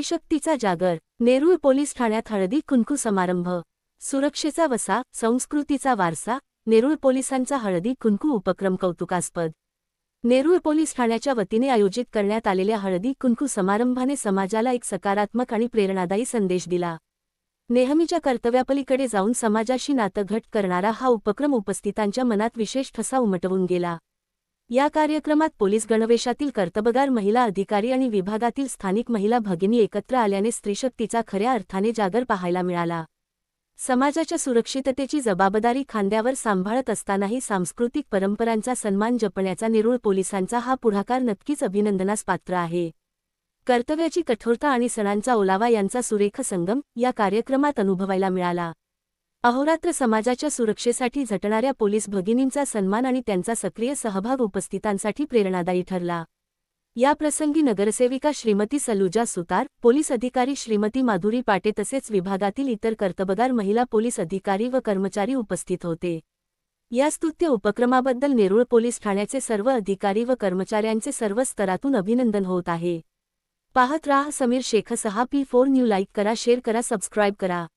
स्त्रीशक्तीचा जागर, नेरूळ पोलीस ठाण्यात हळदी कुंकू समारंभ. सुरक्षेचा वसा, संस्कृतीचा वारसा, नेरूळ पोलिसांचा हळदी कुंकू उपक्रम कौतुकास्पद. नेरूळ पोलीस ठाण्याच्या वतीने आयोजित करण्यात आलेल्या हळदी कुंकू समारंभाने समाजाला एक सकारात्मक आणि प्रेरणादायी संदेश दिला. नेहमीच्या कर्तव्यापलीकडे जाऊन समाजाशी नातं घट्ट करणारा हा उपक्रम उपस्थितांच्या मनात विशेष ठसा उमटवून गेला. या कार्यक्रमात पोलीस गणवेशातील कर्तबगार महिला अधिकारी आणि विभागातील स्थानिक महिला भगिनी एकत्र आल्याने स्त्रीशक्तीचा खऱ्या अर्थाने जागर पाहायला मिळाला. समाजाच्या सुरक्षिततेची जबाबदारी खांद्यावर सांभाळत असतानाही सांस्कृतिक परंपरांचा सन्मान जपण्याचा नेरूळ पोलिसांचा हा पुढाकार नक्कीच अभिनंदनास पात्र आहे. कर्तव्याची कठोरता आणि सणांचा ओलावा यांचा सुरेख संगम या कार्यक्रमात अनुभवायला मिळाला. अहोरात्र समाजाच्या सुरक्षेसाठी झटणाऱ्या पोलीस भगिनींचा सन्मान आणि त्यांचा सक्रिय सहभाग उपस्थितांसाठी प्रेरणादायी ठरला. या प्रसंगी नगरसेविका श्रीमती सलुजा सुतार, पोलीस अधिकारी श्रीमती माधुरी पाटे तसेच विभागातील इतर कर्तबगार महिला पोलीस अधिकारी व कर्मचारी उपस्थित होते. या स्तुत्य उपक्रमाबद्दल नेरूळ पोलीस ठाण्याचे सर्व अधिकारी व कर्मचाऱ्यांचे सर्व स्तरातून अभिनंदन होत आहे. पाहत राहा Sameer Shaikh 6P4 new. Like करा, शेअर करा, सबस्क्राईब करा.